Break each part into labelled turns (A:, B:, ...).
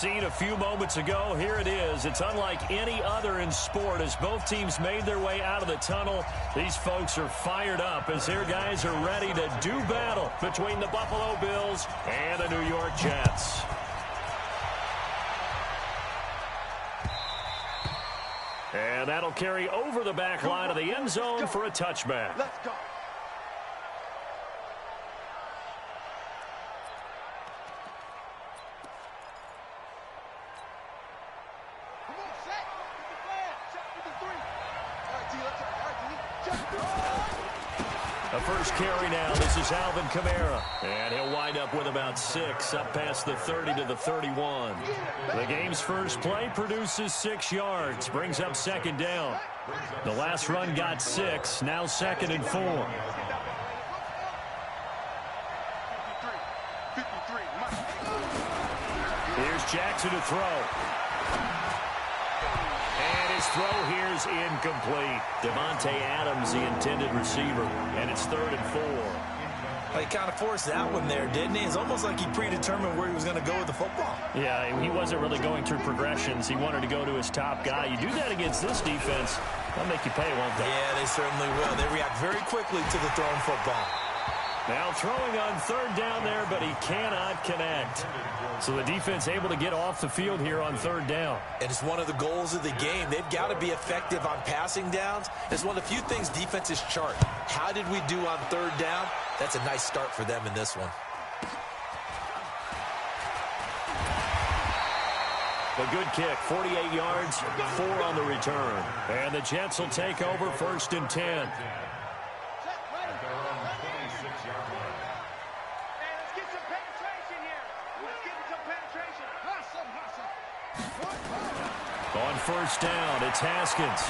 A: Seen a few moments ago, here it is. It's unlike any other in sport as both teams made their way out of the tunnel. These folks are fired up as their guys are ready to do battle between the Buffalo Bills and the New York Jets. And that'll carry over the back line of the end zone for a touchback.
B: Let's go.
A: A first carry now. This is Alvin Kamara. And he'll wind up with about 6 up past the 30 to the 31. The game's first play produces 6 yards. Brings up second down. The last run got 6. Now 2nd and 4. Here's Jackson to throw. Throw here's incomplete. Devontae Adams, the intended receiver, and it's 3rd and 4.
C: Well, he kind of forced that one there, didn't he? It's almost like he predetermined where he was going to go with the football.
A: Yeah, he wasn't really going through progressions. He wanted to go to his top guy. You do that against this defense, they'll make you pay, won't they?
C: Yeah, they certainly will. They react very quickly to the thrown football.
A: Now throwing on 3rd down there, but he cannot connect. So the defense able to get off the field here on 3rd down.
C: And it's one of the goals of the game. They've got to be effective on passing downs. It's one of the few things defenses chart. How did we do on 3rd down? That's a nice start for them in this one.
A: A good kick, 48 yards, 4 on the return. And the Jets will take over 1st and 10. On 1st down, it's Haskins.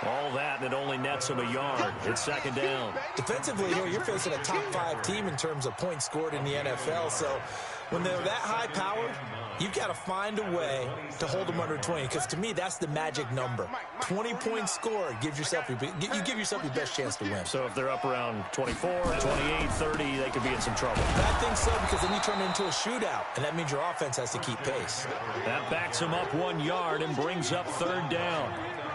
A: All that, and it only nets him a yard. It's 2nd down.
C: Defensively here, you're facing a top 5 team in terms of points scored in the NFL. So when they're that high-powered, you've got to find a way to hold them under 20. Because to me, that's the magic number. 20 points scored gives yourself you give yourself your best chance to win.
A: So if they're up around 24, 28, 30, they could be in some trouble.
C: I think so, because then you turn it into a shootout, and that means your offense has to keep pace.
A: That backs him up 1 yard and brings up 3rd down.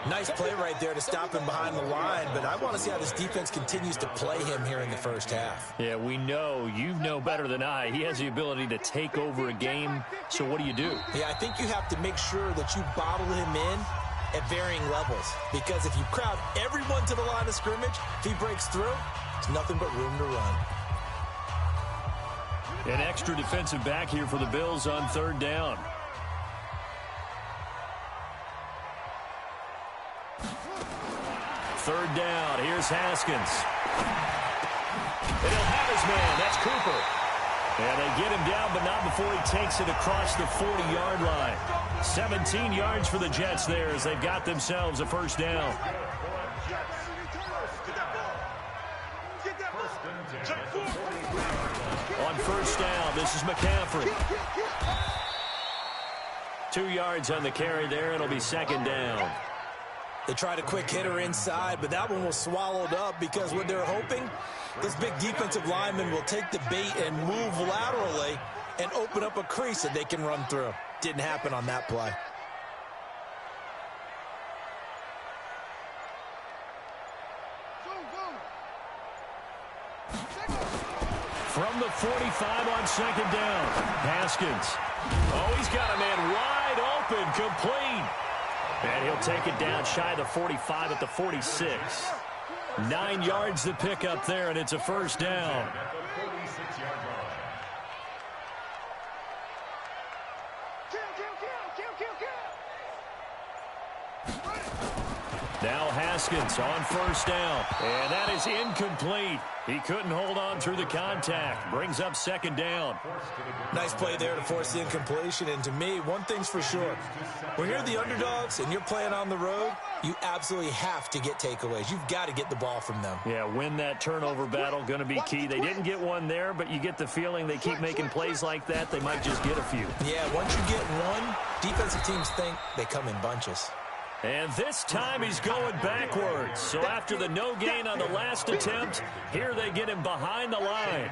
C: Nice play right there to stop him behind the line, but I want to see how this defense continues to play him here in the first half.
A: Yeah, we know. You know better than I. He has the ability to take over a game, so what do you do?
C: Yeah, I think you have to make sure that you bottle him in at varying levels, because if you crowd everyone to the line of scrimmage, if he breaks through, it's nothing but room to run.
A: An extra defensive back here for the Bills on 3rd down. Third down. Here's Haskins. And he'll have his man. That's Cooper. And they get him down, but not before he takes it across the 40-yard line. 17 yards for the Jets there as they've got themselves a 1st down. On 1st down, this is McCaffrey. 2 yards on the carry there. It'll be 2nd down.
C: They tried a quick hitter inside, but that one was swallowed up because what they're hoping, this big defensive lineman will take the bait and move laterally and open up a crease that they can run through. Didn't happen on that play.
A: From the 45 on 2nd down, Haskins. Oh, he's got a man wide open, complete. And he'll take it down shy of the 45 at the 46. 9 yards to pick up there, and it's a 1st down. Now Haskins on 1st down. And that is incomplete. He couldn't hold on through the contact. Brings up 2nd down.
C: Nice play there to force the incompletion. And to me, one thing's for sure. When you're the underdogs and you're playing on the road, you absolutely have to get takeaways. You've got to get the ball from them.
A: Yeah, win that turnover battle, going to be key. They didn't get one there, but you get the feeling they keep making plays like that, they might just get a few.
C: Yeah, once you get one, defensive teams think they come in bunches.
A: And this time he's going backwards. So after the no gain on the last attempt, here they get him behind the line.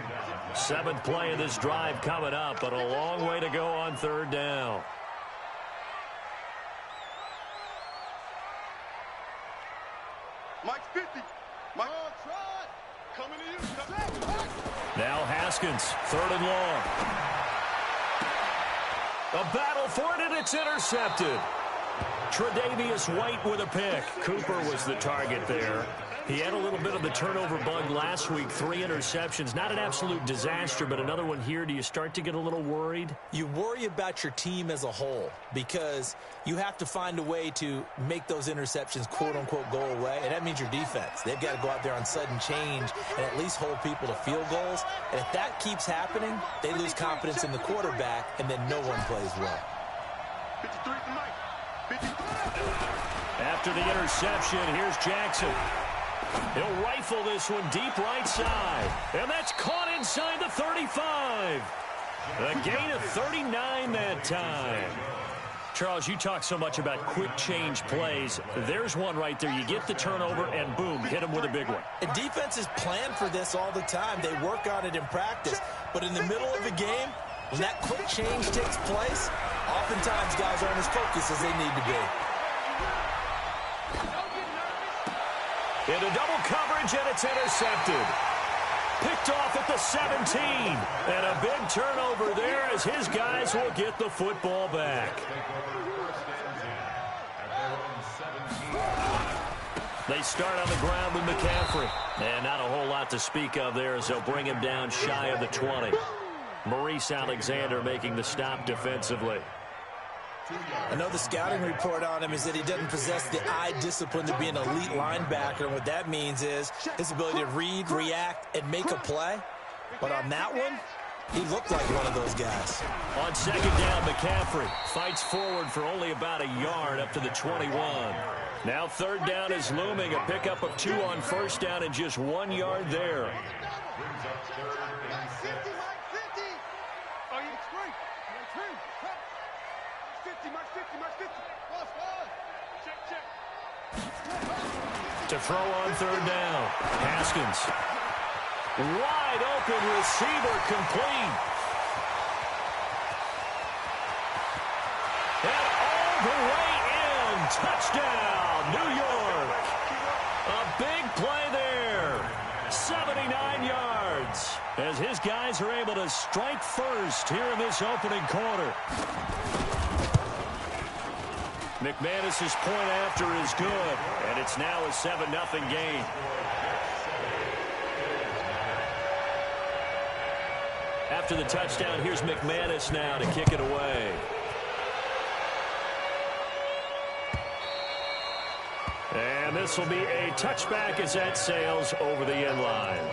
A: Seventh play of this drive coming up, but a long way to go on third down.
B: Mike 50. Mike. Coming to you.
A: Now Haskins, third and long. A battle for it, and it's intercepted. Tre'Davious White with a pick. Cooper was the target there. He had a little bit of the turnover bug last week, 3 interceptions. Not an absolute disaster, but another one here. Do you start to get a little worried?
C: You worry about your team as a whole because you have to find a way to make those interceptions, quote-unquote, go away, and that means your defense. They've got to go out there on sudden change and at least hold people to field goals. And if that keeps happening, they lose confidence in the quarterback, and then no one plays well.
B: 53 to Mike. 53.
A: After the interception, here's Jackson. He'll rifle this one deep right side. And that's caught inside the 35. A gain of 39 that time. Charles, you talk so much about quick change plays. There's one right there. You get the turnover, and boom, hit him with a big one.
C: And defenses plan for this all the time. They work on it in practice. But in the middle of a game, when that quick change takes place, oftentimes guys aren't as focused as they need to be.
A: Into double coverage, and it's intercepted. Picked off at the 17. And a big turnover there as his guys will get the football back. They start on the ground with McCaffrey. And not a whole lot to speak of there as they'll bring him down shy of the 20. Maurice Alexander making the stop defensively.
C: I know the scouting report on him is that he doesn't possess the eye discipline to be an elite linebacker. And what that means is his ability to read, react, and make a play. But on that one, he looked like one of those guys.
A: On second down, McCaffrey fights forward for only about a yard up to the 21. Now third down is looming. A pickup of 2 on first down and just 1 yard there. To throw on third down, Haskins. Wide open receiver, complete. And all the way in. Touchdown, New York. A big play there. 79 yards. As his guys are able to strike first here in this opening quarter. McManus's point after is good, and it's now a 7-0 game. After the touchdown, here's McManus now to kick it away. And this will be a touchback as that sails over the end line.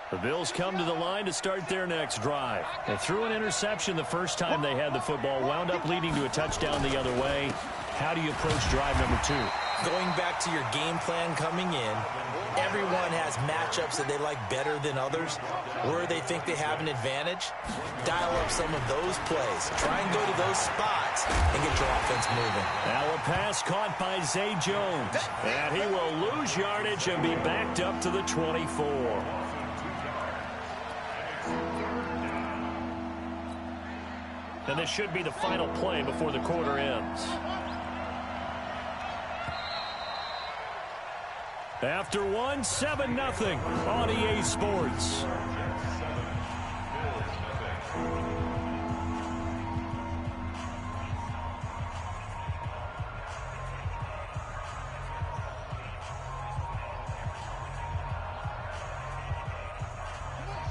A: The Bills come to the line to start their next drive. They threw an interception the first time they had the football, wound up leading to a touchdown the other way. How do you approach drive number 2?
C: Going back to your game plan coming in, everyone has matchups that they like better than others, where they think they have an advantage. Dial up some of those plays. Try and go to those spots and get your offense moving.
A: Now a pass caught by Zay Jones. And he will lose yardage and be backed up to the 24. And this should be the final play before the quarter ends. After one, 7-0 on EA Sports.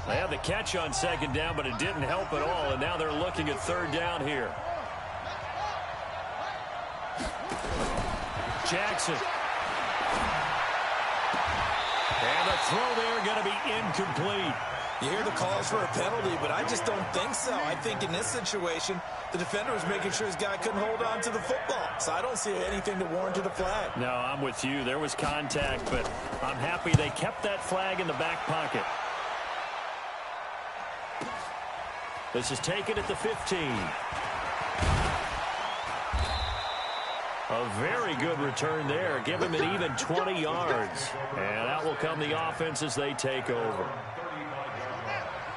A: They had the catch on second down, but it didn't help at all, and now they're looking at third down here. Jackson. And the throw there going to be incomplete.
C: You hear the calls for a penalty, but I just don't think so. I think in this situation, the defender was making sure his guy couldn't hold on to the football. So I don't see anything to warrant a flag.
A: No, I'm with you. There was contact, but I'm happy they kept that flag in the back pocket. This is taken at the 15. A very good return there. Give him an even 20 yards. And out will come the offense as they take over.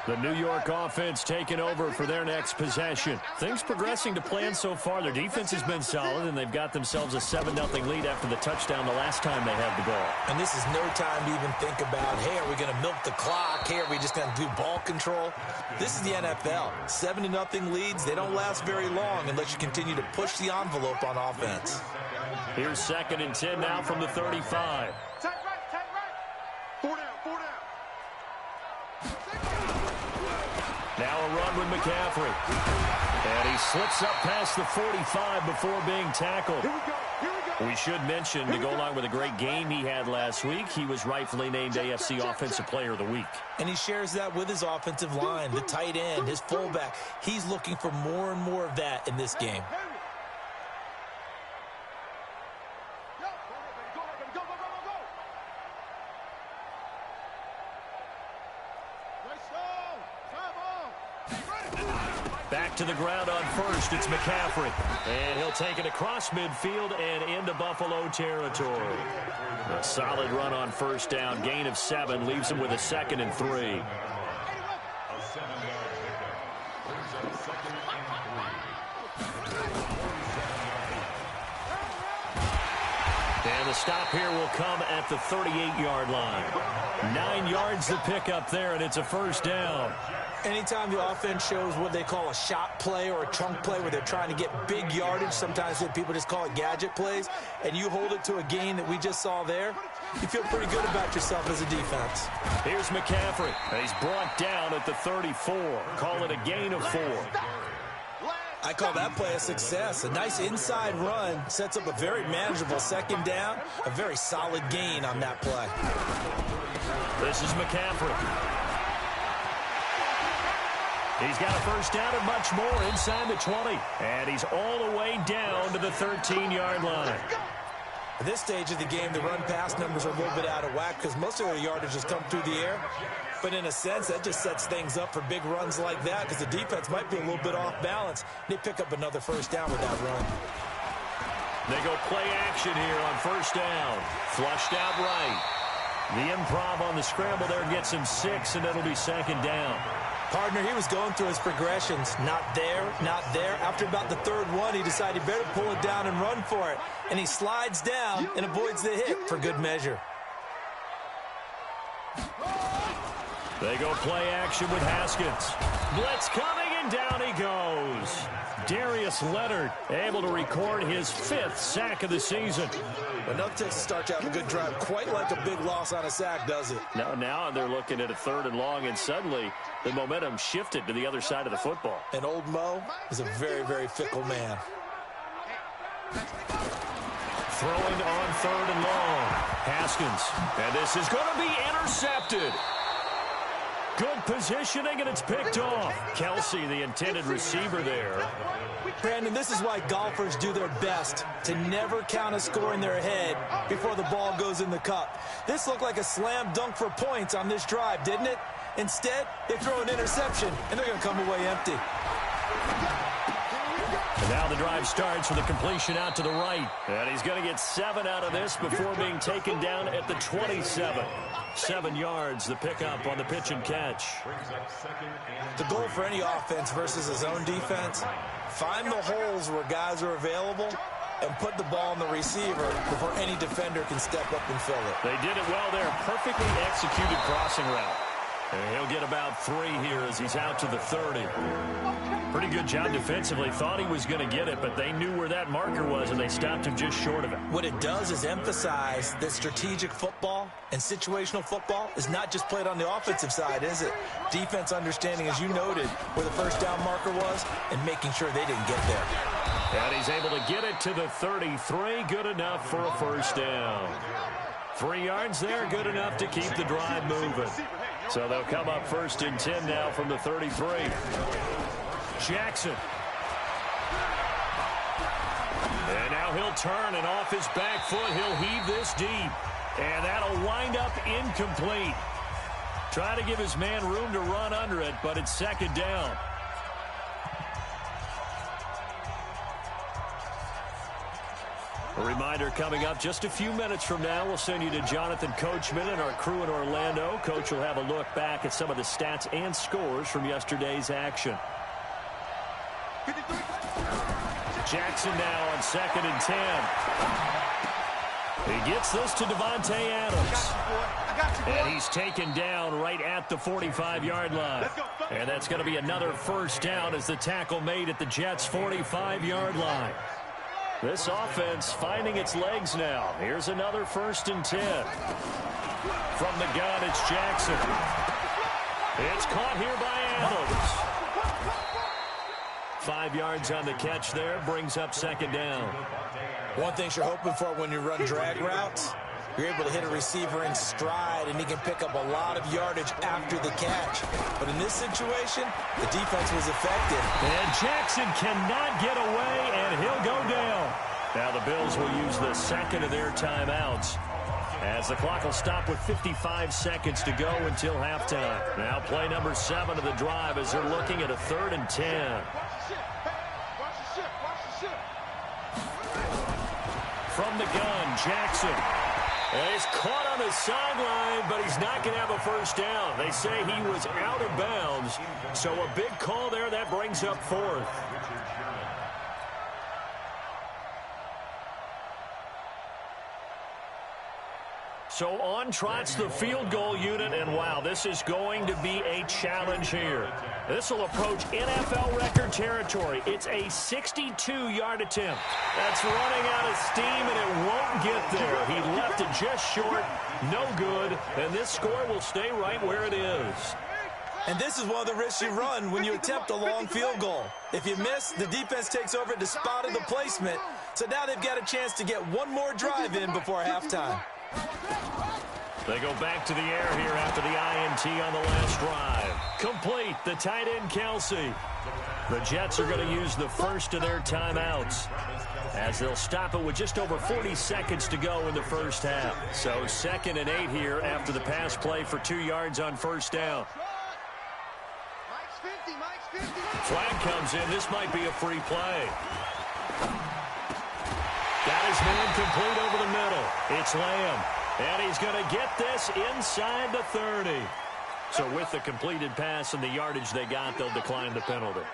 A: The New York offense taking over for their next possession. Things progressing to plan so far. Their defense has been solid, and they've got themselves a 7-0 lead after the touchdown the last time they had the ball.
C: And this is no time to even think about, hey, are we going to milk the clock? Hey, are we just going to do ball control? This is the NFL. 7-0 leads, they don't last very long unless you continue to push the envelope on offense.
A: Here's 2nd and 10 now from the 35.
B: Tight right. 4 down.
A: Now a run with McCaffrey. And he slips up past the 45 before being tackled.
B: Here we go.
A: We should mention, to go along with a great game he had last week, he was rightfully named AFC Offensive Player of the Week.
C: And he shares that with his offensive line, the tight end, his fullback. He's looking for more and more of that in this game.
A: Back to the ground on first. It's McCaffrey. And he'll take it across midfield and into Buffalo territory. A solid run on first down. Gain of 7 leaves him with a 2nd and 3. And the stop here will come at the 38-yard line. 9 yards to pick up there, and it's a first down.
C: Anytime the offense shows what they call a shot play or a chunk play where they're trying to get big yardage, sometimes people just call it gadget plays, and you hold it to a gain that we just saw there, you feel pretty good about yourself as a defense.
A: Here's McCaffrey. He's brought down at the 34. Call it a gain of 4.
C: I call that play a success. A nice inside run sets up a very manageable 2nd down, a very solid gain on that play.
A: This is McCaffrey. He's got a first down and much more inside the 20. And he's all the way down to the 13-yard line.
C: At this stage of the game, the run-pass numbers are a little bit out of whack because most of their yardage has come through the air. But in a sense, that just sets things up for big runs like that because the defense might be a little bit off balance. They pick up another first down with that run.
A: They go play action here on first down. Flushed out right. The improv on the scramble there gets him 6, and it'll be 2nd down.
C: Partner, he was going through his progressions. Not there, not there. After about the 3rd one, he decided he better pull it down and run for it. And he slides down and avoids the hit for good measure.
A: They go play action with Haskins. Blitz coming, and down he goes. Darius Leonard able to record his 5th sack of the season.
C: Enough to start to have a good drive. Quite like a big loss on a sack, does it?
A: Now they're looking at a 3rd and long, and suddenly the momentum shifted to the other side of the football.
C: And old Mo is a very, very fickle man.
A: Throwing on 3rd and long. Haskins. And this is going to be intercepted. Good positioning, and it's picked off. Kelsey, the intended receiver there.
C: Brandon, this is why golfers do their best to never count a score in their head before the ball goes in the cup. This looked like a slam dunk for points on this drive, didn't it? Instead, they throw an interception, and they're going to come away empty.
A: And now the drive starts with a completion out to the right. And he's going to get 7 out of this before being taken down at the 27. 7 yards, the pickup on the pitch and catch.
C: The goal for any offense versus his own defense, find the holes where guys are available and put the ball on the receiver before any defender can step up and fill it.
A: They did it well there. Perfectly executed crossing route. And he'll get about 3 here as he's out to the 30. Pretty good job defensively. Thought he was going to get it, but they knew where that marker was, and they stopped him just short of it.
C: What it does is emphasize that strategic football and situational football is not just played on the offensive side, is it? Defense understanding, as you noted, where the first down marker was and making sure they didn't get there.
A: And he's able to get it to the 33. Good enough for a first down. 3 yards there, good enough to keep the drive moving. So they'll come up 1st and 10 now from the 33. Jackson. And now he'll turn, and off his back foot, he'll heave this deep. And that'll wind up incomplete. Try to give his man room to run under it, but it's 2nd down. A reminder coming up just a few minutes from now, we'll send you to Jonathan Coachman and our crew in Orlando. Coach will have a look back at some of the stats and scores from yesterday's action. Jackson now on 2nd and 10. He gets this to Devontae Adams. And he's taken down right at the 45-yard line. And that's going to be another first down as the tackle made at the Jets' 45-yard line. This offense finding its legs now. Here's another 1st and 10. From the gun, it's Jackson. It's caught here by Adams. 5 yards on the catch there, brings up 2nd down.
C: One thing you're hoping for when you run drag routes, you're able to hit a receiver in stride, and he can pick up a lot of yardage after the catch. But in this situation, the defense was effective.
A: And Jackson cannot get away, and he'll go down. Now the Bills will use the 2nd of their timeouts, as the clock will stop with 55 seconds to go until halftime. Now play number 7 of the drive as they're looking at a 3rd and 10. From the gun, Jackson. And he's caught on the sideline, but he's not going to have a first down. They say he was out of bounds, so a big call there. That brings up 4th. So on trots the field goal unit, and wow, this is going to be a challenge here. This will approach NFL record territory. It's a 62-yard attempt. That's running out of steam, and it won't get there. He left it just short, no good, and this score will stay right where it is.
C: And this is one of the risks you run when you attempt a long field goal. If you miss, the defense takes over at the spot of the placement, so now they've got a chance to get one more drive in before halftime.
A: They go back to the air here after the INT on the last drive. Complete, the tight end Kelsey. The Jets are going to use the first of their timeouts, as they'll stop it with just over 40 seconds to go in the first half. So 2nd and 8 here after the pass play for 2 yards on first down. Flag comes in. This might be a free play. Got his man complete over the middle. It's Lamb. And he's going to get this inside the 30. So with the completed pass and the yardage they got, they'll decline the penalty.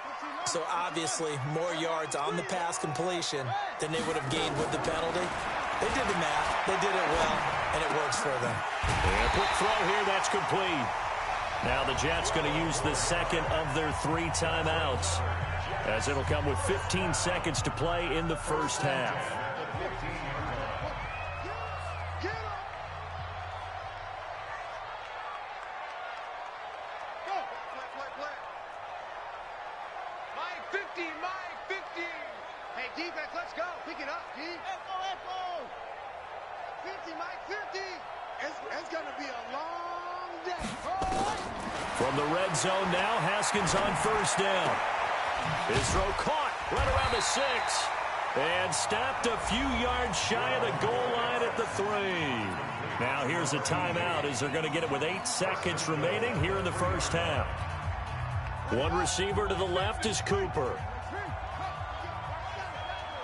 C: So obviously more yards on the pass completion than they would have gained with the penalty. They did the math. They did it well, and it works for them.
A: And a quick throw here. That's complete. Now the Jets going to use the 2nd of their 3 timeouts, as it'll come with 15 seconds to play in the first half. From the red zone now, Haskins on first down. His throw caught right around the 6. And stopped a few yards shy of the goal line at the 3. Now here's a timeout as they're going to get it with 8 seconds remaining here in the first half. One receiver to the left is Cooper.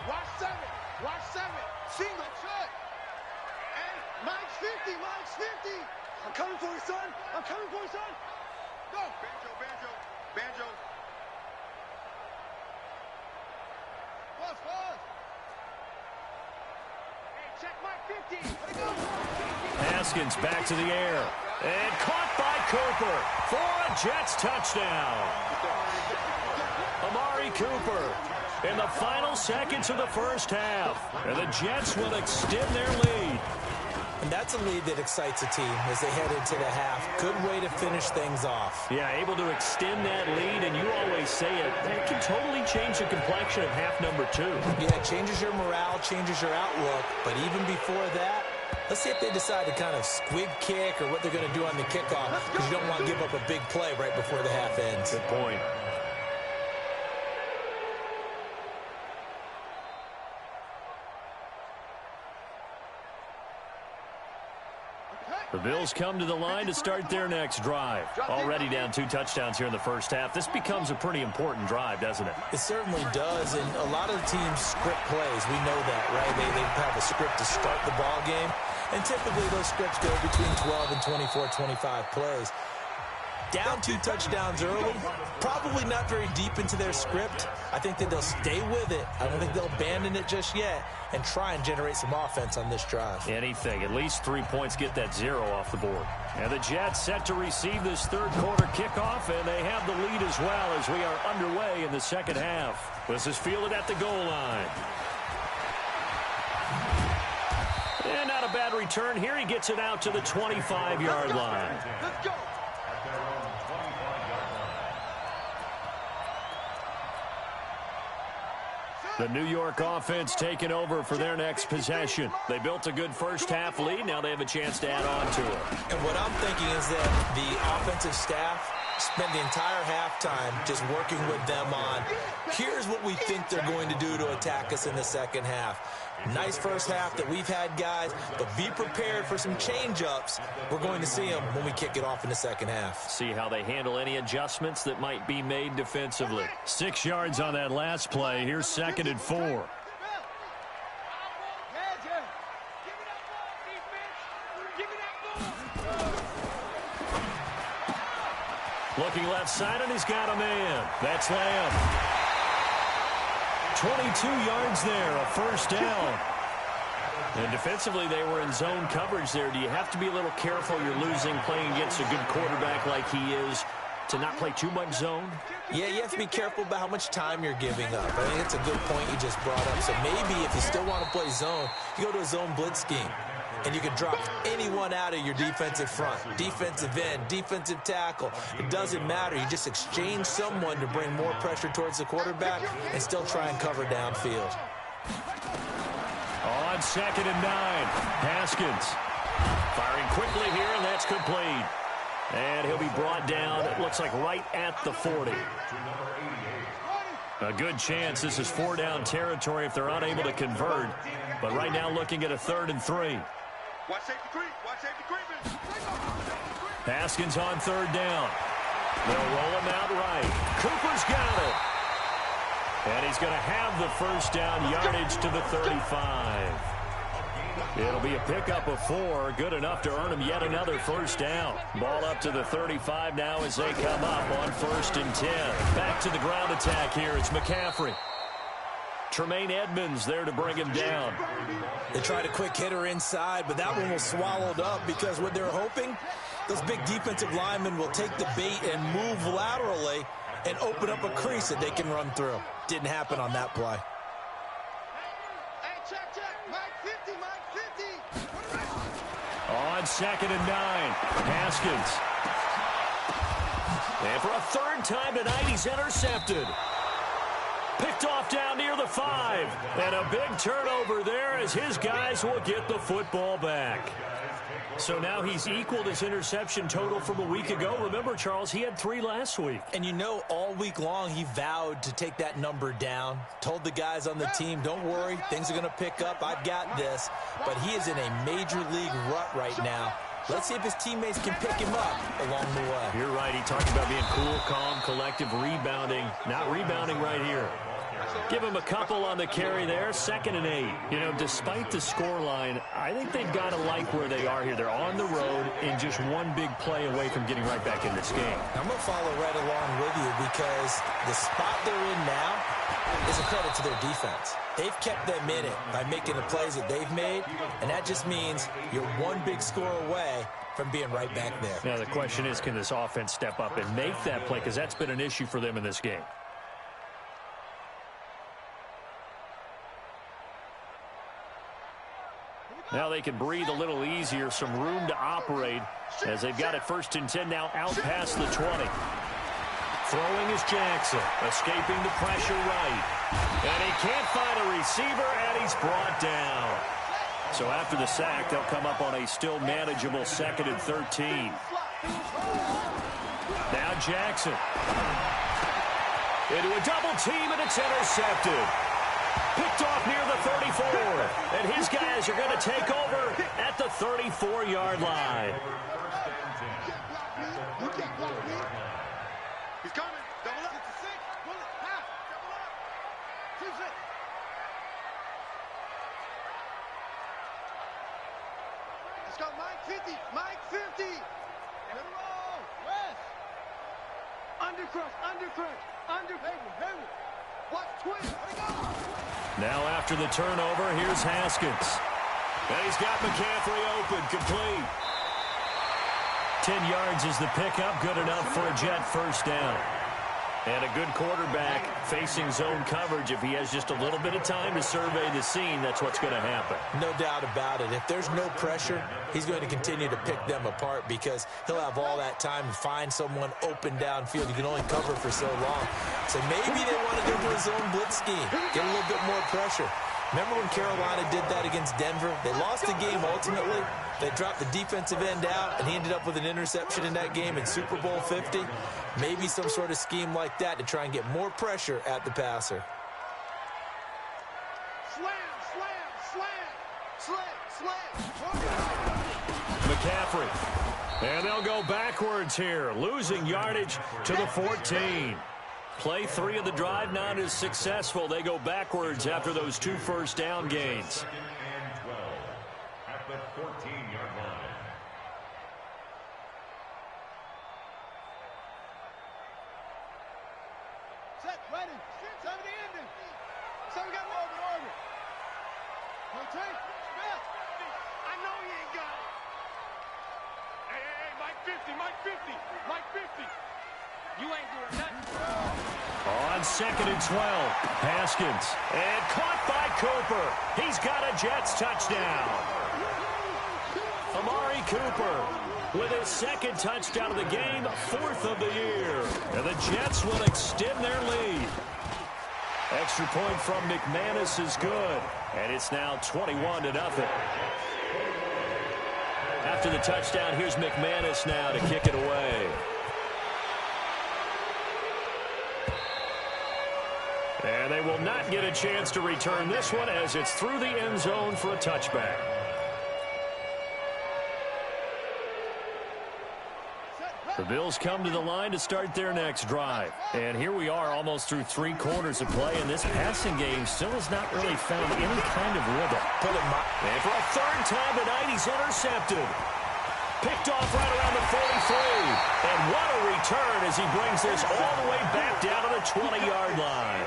B: Watch 7. Watch 7. Single shot. And Mike's 50. Mike's 50. I'm coming for you, son. I'm coming for you, son. Go. Banjo, banjo, banjo. Plus, plus. Hey, check Mike 50. Let it go.
A: Haskins back to the air. And caught by Cooper for a Jets touchdown. Amari Cooper in the final seconds of the first half. And the Jets will extend their lead.
C: And that's a lead that excites a team as they head into the half. Good way to finish things off.
A: Yeah, able to extend that lead, and you always say it, that can totally change the complexion of half number 2.
C: Yeah, it changes your morale, changes your outlook. But even before that, let's see if they decide to kind of squib kick or what they're going to do on the kickoff, because you don't want to give up a big play right before the half ends.
A: Good point. The Bills come to the line to start their next drive. Already down 2 touchdowns here in the first half. This becomes a pretty important drive, doesn't it?
C: It certainly does, and a lot of the teams script plays. We know that, right? They have a script to start the ball game, and typically those scripts go between 12 and 24, 25 plays. Down 2 touchdowns early, probably not very deep into their script. I think that they'll stay with it. I don't think they'll abandon it just yet and try and generate some offense on this drive.
A: Anything. At least 3 points, get that 0 off the board. And the Jets set to receive this third quarter kickoff, and they have the lead as well as we are underway in the second half. This is fielded at the goal line. And not a bad return here. He gets it out to the 25-yard line.
B: Let's go.
A: The New York offense taking over for their next possession. They built a good first half lead. Now they have a chance to add on to it.
C: And what I'm thinking is that the offensive staff spent the entire halftime just working with them on, here's what we think they're going to do to attack us in the second half. Nice first half that we've had, guys, but be prepared for some change-ups. We're going to see them when we kick it off in the second half.
A: See how they handle any adjustments that might be made defensively. 6 yards on that last play. Here's 2nd and 4. Looking left side, and he's got a man. That's Lamb. 22 yards there, a first down. And defensively, they were in zone coverage there. Do you have to be a little careful? You're losing playing against a good quarterback like he is to not play too much zone?
C: Yeah, you have to be careful about how much time you're giving up. I think it's a good point you just brought up. So maybe if you still want to play zone, you go to a zone blitz scheme. And you can drop anyone out of your defensive front, defensive end, defensive tackle. It doesn't matter. You just exchange someone to bring more pressure towards the quarterback and still try and cover downfield.
A: On 2nd and 9, Haskins firing quickly here, and that's complete. And he'll be brought down, it looks like right at the 40. A good chance this is 4-down territory if they're unable to convert. But right now looking at a 3rd and 3.
B: Watch safety creep. Watch safety creeping.
A: Haskins on 3rd down. They'll roll him out right. Cooper's got it. And he's going to have the first down yardage to the 35. It'll be a pickup of 4. Good enough to earn him yet another first down. Ball up to the 35 now as they come up on 1st and 10. Back to the ground attack here. It's McCaffrey. Tremaine Edmonds there to bring him down.
C: They tried a quick hitter inside, but that one was swallowed up because what they're hoping, those big defensive linemen will take the bait and move laterally and open up a crease that they can run through. Didn't happen on that play.
B: Hey, check. Mike 50, Mike 50.
A: On 2nd and 9, Haskins. And for a 3rd time tonight, he's intercepted. Picked off down near the 5. And a big turnover there as his guys will get the football back. So now he's equaled his interception total from a week ago. Remember, Charles, he had 3 last week.
C: And you know, all week long he vowed to take that number down. Told the guys on the team, don't worry, things are going to pick up. I've got this. But he is in a major league rut right now. Let's see if his teammates can pick him up along the way.
A: You're right. He talked about being cool, calm, collective, rebounding. Not rebounding right here. Give him a couple on the carry there. 2nd and 8. You know, despite the scoreline, I think they've got to like where they are here. They're on the road and just one big play away from getting right back in this game.
C: I'm going to follow right along with you because the spot they're in now is a credit to their defense. They've kept them in it by making the plays that they've made, and that just means you're one big score away from being right back there.
A: Now, the question is, can this offense step up and make that play? Because that's been an issue for them in this game. Now they can breathe a little easier, some room to operate as they've got it 1st and 10 now out past the 20. Throwing is Jackson, escaping the pressure right. And he can't find a receiver, and he's brought down. So after the sack, they'll come up on a still manageable 2nd and 13. Now Jackson. Into a double team, and it's intercepted. Picked off near the 34. And his guys are going to take over at the 34-yard line.
B: You can't block me. He's coming. Double up. 6. Pull it. Half. Double up. 2-6. Let's go. Mike 50. Mike 50. Good roll. West. Undercrush. Undercrush. Under. Hayward. Watch twin. Let it go.
A: Now after the turnover, here's Haskins. And he's got McCaffrey open. Complete. 10 yards is the pickup. Good enough for a Jet first down. And a good quarterback facing zone coverage. If he has just a little bit of time to survey the scene, that's what's going to happen.
C: No doubt about it. If there's no pressure, he's going to continue to pick them apart because he'll have all that time to find someone open downfield. You can only cover for so long. So maybe they want to go to a zone blitz scheme, get a little bit more pressure. Remember when Carolina did that against Denver? They lost the game ultimately. They dropped the defensive end out, and he ended up with an interception in that game in Super Bowl 50. Maybe some sort of scheme like that to try and get more pressure at the passer.
B: Slam.
A: McCaffrey. And they'll go backwards here, losing yardage to the 14. Play 3 of the drive not as successful. They go backwards after those 2 first down gains.
D: At the 14-yard line.
B: Set, ready. 70 ending. So we got over. Rotate. Smith. I know he ain't got it. Hey, Mike 50, Mike 50, Mike 50. You ain't doing nothing.
A: On 2nd and 12, Haskins. And caught by Cooper. He's got a Jets touchdown. Amari Cooper with his 2nd touchdown of the game, 4th of the year. And the Jets will extend their lead. Extra point from McManus is good. And it's now 21-0. After the touchdown, here's McManus now to kick it away. And they will not get a chance to return this one as it's through the end zone for a touchback. The Bills come to the line to start their next drive. And here we are almost through 3 quarters of play, and this passing game still has not really found any kind of rhythm. And for a 3rd time tonight, he's intercepted. Picked off right around the 43. And what a return as he brings this all the way back down to the 20-yard line.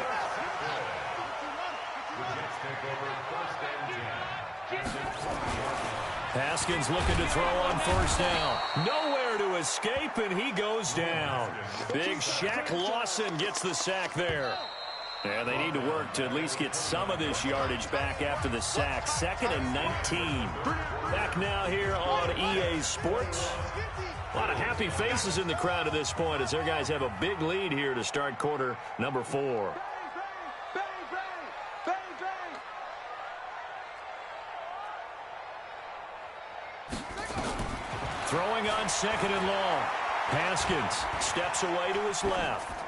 A: Haskins looking to throw on 1st down. Nowhere to escape, and he goes down. Big Shaq Lawson gets the sack there. And they need to work to at least get some of this yardage back after the sack. 2nd and 19. Back now here on EA Sports. A lot of happy faces in the crowd at this point as their guys have a big lead here to start quarter number 4. Throwing on 2nd and long. Haskins steps away to his left.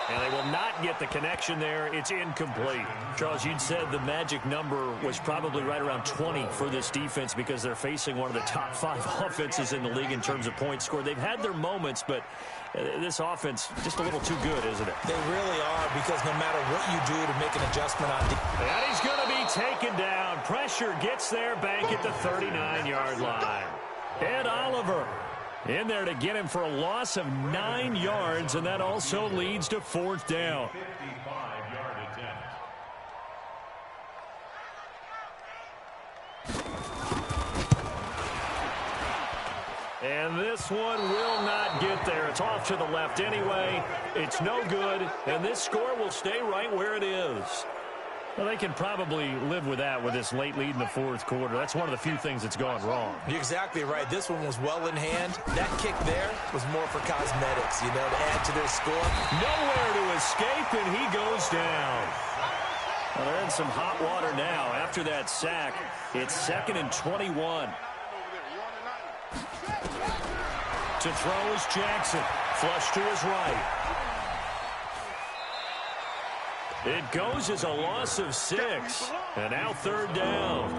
A: And they will not get the connection there. It's incomplete. Charles, you'd said the magic number was probably right around 20 for this defense because they're facing one of the top 5 offenses in the league in terms of points scored. They've had their moments, but this offense just a little too good, isn't it?
C: They really are, because no matter what you do to make an adjustment on defense.
A: And he's going to be taken down. Pressure gets there, Bank at the 39-yard line. Ed Oliver in there to get him for a loss of 9 yards, and that also leads to 4th down.
D: 55-yard attempt.
A: And this one will not get there. It's off to the left anyway. It's no good, and this score will stay right where it is. Well, they can probably live with that with this late lead in the 4th quarter. That's one of the few things that's gone wrong.
C: You're exactly right. This one was well in hand. That kick there was more for cosmetics, to add to their score.
A: Nowhere to escape, and he goes down. Well, they're in some hot water now. After that sack, it's 2nd and 21. To throw is Jackson. Flush to his right. It goes as a loss of 6. And now 3rd down.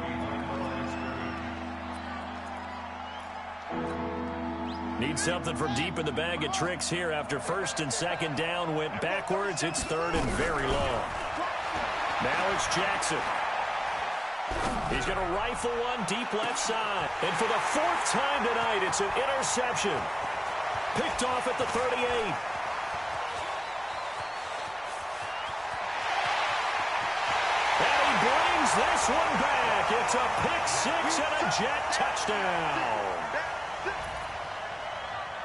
A: Need something from deep in the bag of tricks here after 1st and 2nd down went backwards. It's 3rd and very long. Now it's Jackson. He's going to rifle one deep left side. And for the 4th time tonight, it's an interception. Picked off at the 38. Brings this one back. It's a pick 6 and a Jet touchdown.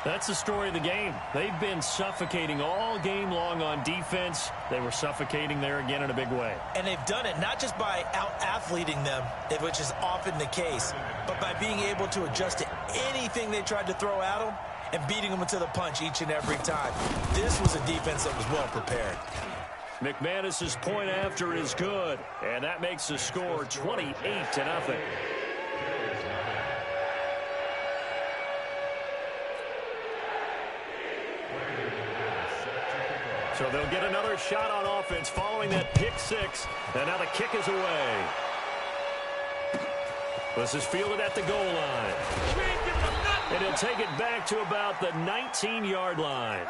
A: That's the story of the game. They've been suffocating all game long on defense. They were suffocating there again in a big way.
C: And they've done it not just by out-athleting them, which is often the case, but by being able to adjust to anything they tried to throw at them and beating them to the punch each and every time. This was a defense that was well prepared.
A: McManus's point after is good, and that makes the score 28-0. So they'll get another shot on offense following that pick 6, and now the kick is away. This is fielded at the goal line. And he'll take it back to about the 19-yard line.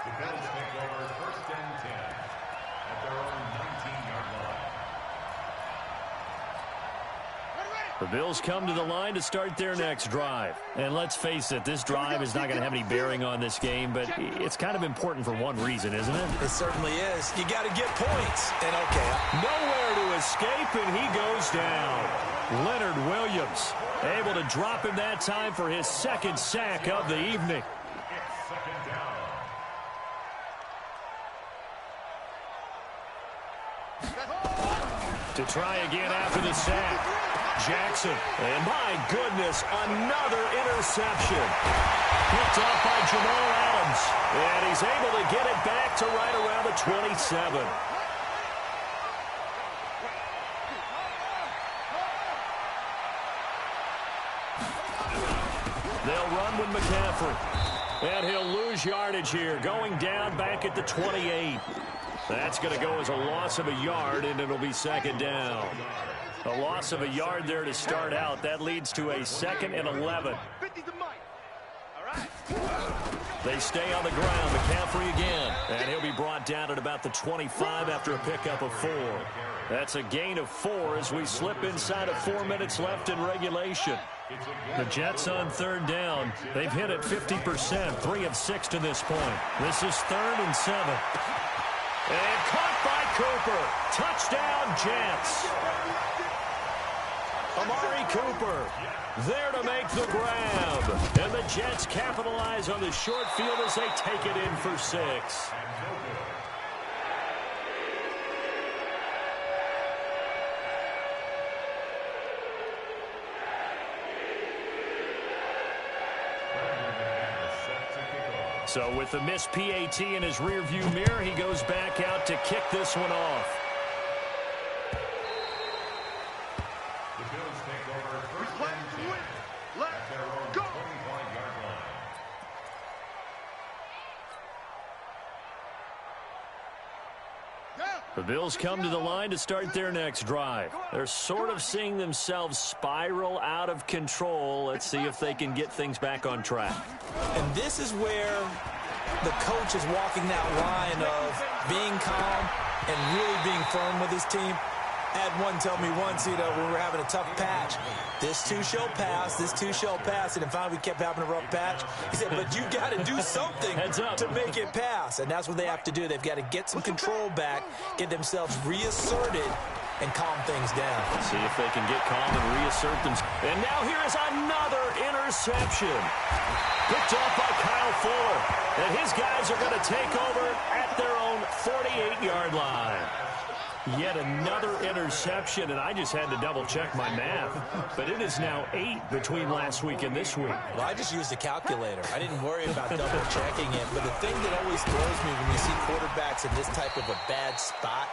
A: The Bills come to the line to start their next drive. And let's face it, this drive is not going to have any bearing on this game, but it's kind of important for one reason, isn't it?
C: It certainly is. You got to get points. And okay.
A: Nowhere to escape, and he goes down. Leonard Williams able to drop him that time for his 2nd sack of the evening. To try again after the sack. Jackson, and my goodness, another interception. Picked off by Jamal Adams, and he's able to get it back to right around the 27. They'll run with McCaffrey, and he'll lose yardage here, going down back at the 28. That's going to go as a loss of a yard, and it'll be 2nd down. A loss of a yard there to start out. That leads to a 2nd and 11. They stay on the ground. McCaffrey again. And he'll be brought down at about the 25 after a pickup of 4. That's a gain of 4 as we slip inside of 4 minutes left in regulation. The Jets on 3rd down. They've hit it 50%, 3 of 6 to this point. This is 3rd and 7. And caught by Cooper. Touchdown, Jets. Amari Cooper there to make the grab. And the Jets capitalize on the short field as they take it in for 6. So with the missed PAT in his rearview mirror, he goes back out to kick this one off.
D: The Bills take over 1st and 10 at their own 25-yard line.
A: The Bills come to the line to start their next drive. They're sort of seeing themselves spiral out of control. Let's see if they can get things back on track.
C: And this is where the coach is walking that line of being calm and really being firm with his team. I had one tell me once, when we were having a tough patch, this too shall pass, this too shall pass, and then finally we kept having a rough patch. He said, but you got to do something to make it pass, and that's what they have to do. They've got to get some control back, get themselves reasserted, and calm things down.
A: See if they can get calm and reassert themselves. And now here is another interception. Picked off by Kyle Fuller. And his guys are going to take over at their own 48-yard line. Yet another interception, and I just had to double-check my math. But it is now 8 between last week and this week.
C: Well, I just used a calculator. I didn't worry about double-checking it. But the thing that always throws me when you see quarterbacks in this type of a bad spot,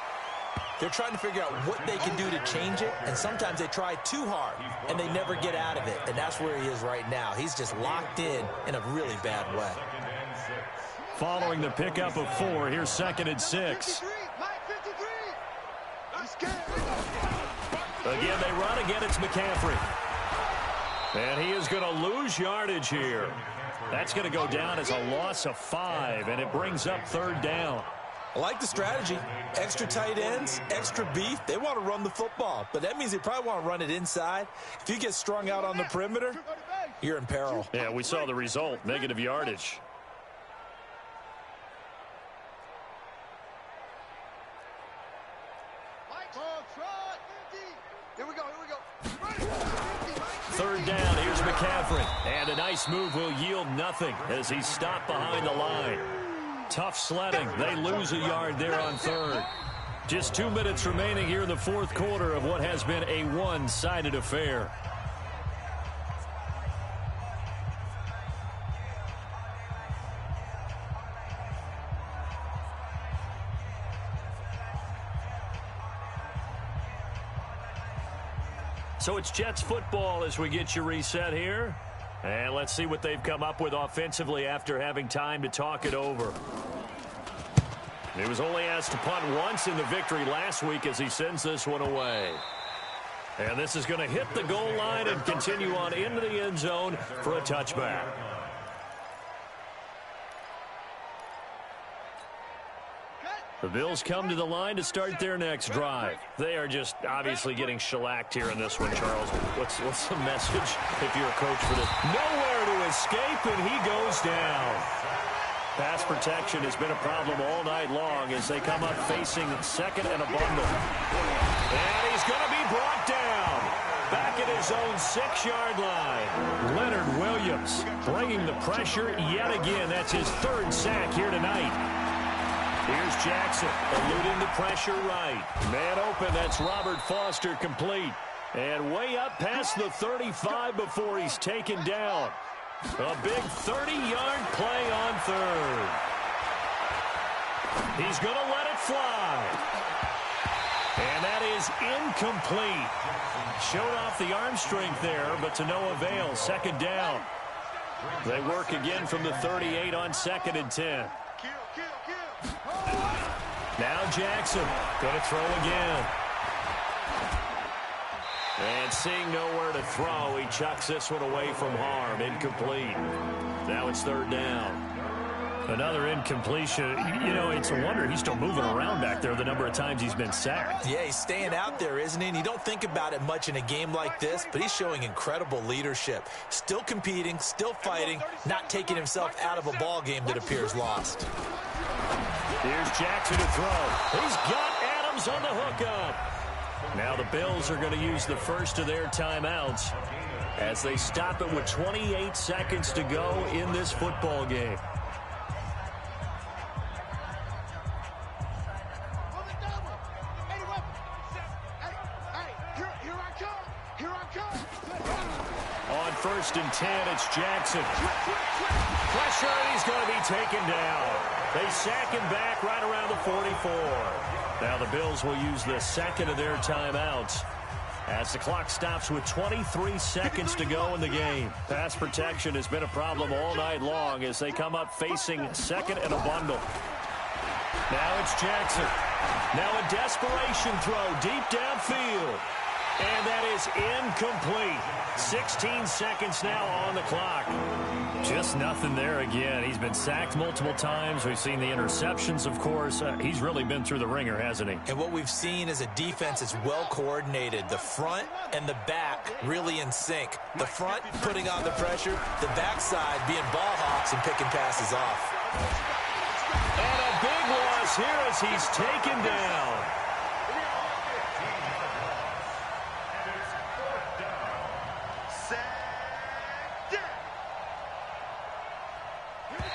C: they're trying to figure out what they can do to change it, and sometimes they try too hard, and they never get out of it. And that's where he is right now. He's just locked in a really bad way.
A: Following the pickup of 4, here's 2nd and 6. Again, they run. Again, it's McCaffrey. And he is going to lose yardage here. That's going to go down as a loss of 5, and it brings up 3rd down.
C: I like the strategy. Extra tight ends, extra beef. They want to run the football, but that means they probably want to run it inside. If you get strung out on the perimeter, you're in peril.
A: Yeah, we saw the result, negative yardage.
B: Here we go.
A: 3rd down, here's McCaffrey. And a nice move will yield nothing as he's stopped behind the line. Tough sledding. They lose a yard there on 3rd. Just 2 minutes remaining here in the 4th quarter of what has been a one-sided affair. So it's Jets football as we get you reset here. And let's see what they've come up with offensively after having time to talk it over. He was only asked to punt once in the victory last week as he sends this one away. And this is going to hit the goal line and continue on into the end zone for a touchback. The Bills come to the line to start their next drive. They are just obviously getting shellacked here in this one, Charles. What's the message if you're a coach for this? Nowhere to escape, and he goes down. Pass protection has been a problem all night long as they come up facing 2nd and a bundle. And he's going to be brought down. Back at his own 6-yard line. Leonard Williams bringing the pressure yet again. That's his 3rd sack here tonight. Here's Jackson, eluding the pressure right. Man open, that's Robert Foster complete. And way up past the 35 before he's taken down. A big 30-yard play on 3rd. He's going to let it fly. And that is incomplete. Showed off the arm strength there, but to no avail. 2nd down. They work again from the 38 on 2nd and 10. Now Jackson going to throw again. And seeing nowhere to throw, he chucks this one away from harm. Incomplete. Now it's 3rd down. Another incompletion. You know, it's a wonder he's still moving around back there the number of times he's been sacked.
C: Yeah, he's staying out there, isn't he? And you don't think about it much in a game like this, but he's showing incredible leadership. Still competing, still fighting, not taking himself out of a ball game that appears lost.
A: Here's Jackson to throw. He's got Adams on the hookup. Now the Bills are going to use the first of their timeouts as they stop it with 28 seconds to go in this football game. On 1st and 10, it's Jackson. Pressure, and he's going to be taken down. They sack him back right around the 44. Now the Bills will use the 2nd of their timeouts as the clock stops with 23 seconds to go in the game. Pass protection has been a problem all night long as they come up facing 2nd and a bundle. Now it's Jackson. Now a desperation throw deep downfield. And that is incomplete. 16 seconds now on the clock. Just nothing there again. He's been sacked multiple times. We've seen the interceptions, of course. He's really been through the ringer, hasn't he?
C: And what we've seen is a defense that's well coordinated. The front and the back really in sync. The front putting on the pressure, the backside being ball hawks and picking passes off.
A: And a big loss here as he's taken down.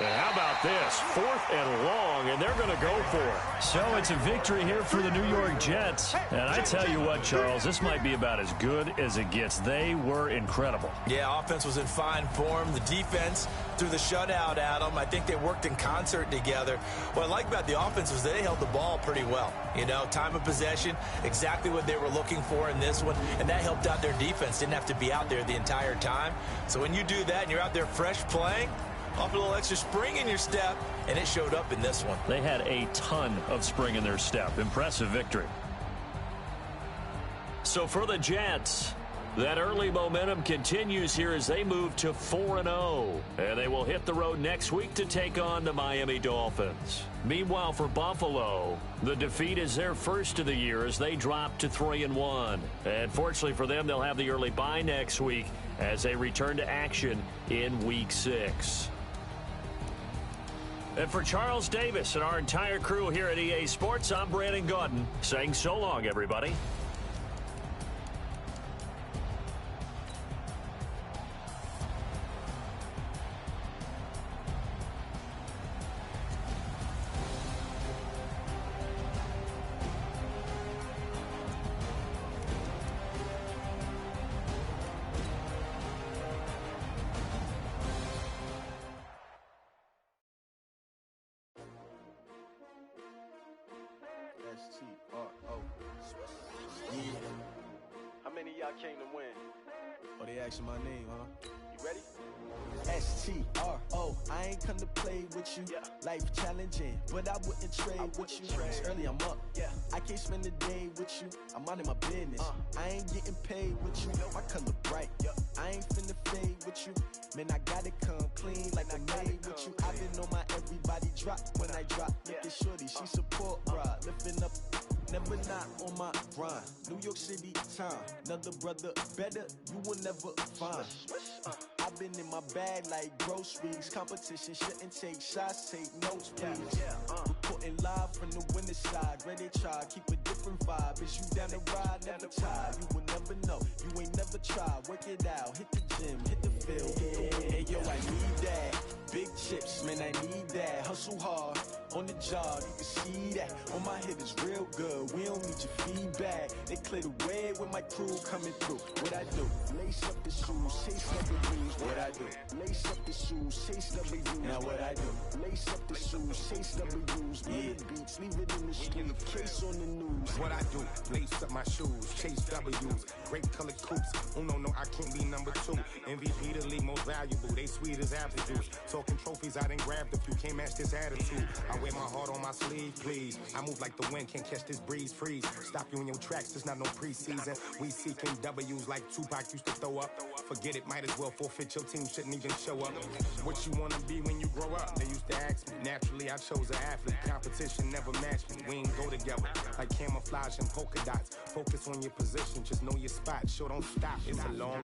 A: And how about this? 4th and long, and they're going to go for it. So it's a victory here for the New York Jets. And I tell you what, Charles, this might be about as good as it gets. They were incredible.
C: Yeah, offense was in fine form. The defense threw the shutout at them. I think they worked in concert together. What I like about the offense was they held the ball pretty well. You know, time of possession, exactly what they were looking for in this one, and that helped out their defense. Didn't have to be out there the entire time. So when you do that and you're out there fresh playing, off a little extra spring in your step, and it showed up in this one.
A: They had a ton of spring in their step. Impressive victory. So for the Jets, that early momentum continues here as they move to 4-0. And they will hit the road next week to take on the Miami Dolphins. Meanwhile, for Buffalo, the defeat is their first of the year as they drop to 3-1. And fortunately for them, they'll have the early bye next week as they return to action in Week 6. And for Charles Davis and our entire crew here at EA Sports, I'm Brandon Gaudin saying so long, everybody.
E: S-T-R-O. Yeah. How many of y'all came to win? Oh, they asking my name, huh? You ready? S-T-R-O. I ain't come to play with you. Yeah. Life challenging, but I wouldn't trade with you. It's early, I'm up. Yeah. I can't spend the day with you. I'm minding my business. I ain't getting paid with you. My color bright. I ain't finna fade with you. Man, I gotta come clean like I made with you. I've been on my everybody drop when I drop. Look at shorty, she support ride. Lifting up, never not on my grind. New York City time. Another brother better, you will never find. I've been in my bag like groceries. Competition shouldn't take shots, take notes, please. Reporting live from the winning side. Ready to try, keep a different vibe. Is you down the ride, never tired. You will never know, you ain't never tried. Work it out, hit the gym, hit the field. Hey yo, I need that. Big chips, man, I need that. Hustle hard, on the job, you can see that. On my hit is real good, we don't need your feedback. They clear the way with my crew coming through. What I do? Lace up the shoes, chase up the blues. What I do? Lace up the shoes, chase up the blues. Now what I do? Lace up the shoes, chase up the blues. Yeah. Beats, leave it in the street, case on the news.
F: What I do? Lace up my shoes, chase W's. Great colored coops. Oh no, I can't be number 2. MVP the league most valuable. They sweet as apple juice. Talking trophies, I done grabbed a few. Can't match this attitude. I wear my heart on my sleeve, please. I move like the wind, can't catch this breeze, freeze. Stop you in your tracks, there's not no preseason. We seeking W's like Tupac used to throw up. Forget it, might as well forfeit. Your team shouldn't even show up. What you wanna be when you grow up? They used to ask me. Naturally, I chose an athlete. Competition never matched me. We ain't go together like camouflage and polka dots. Focus on your position, just know your spot. Sure, don't stop. It's a long